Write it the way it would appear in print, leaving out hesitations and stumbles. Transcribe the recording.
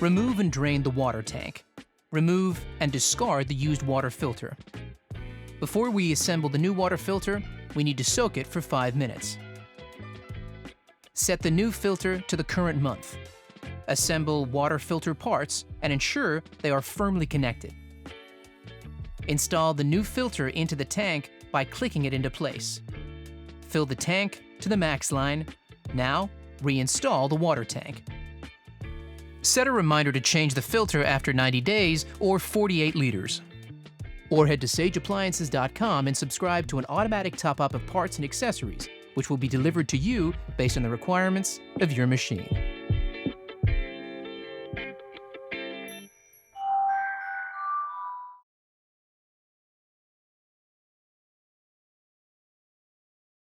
Remove and drain the water tank. Remove and discard the used water filter. Before we assemble the new water filter, we need to soak it for 5 minutes. Set the new filter to the current month. Assemble water filter parts and ensure they are firmly connected. Install the new filter into the tank by clicking it into place. Fill the tank to the max line. Now, reinstall the water tank. Set a reminder to change the filter after 90 days or 48 liters. Or head to sageappliances.com and subscribe to an automatic top-up of parts and accessories, which will be delivered to you based on the requirements of your machine.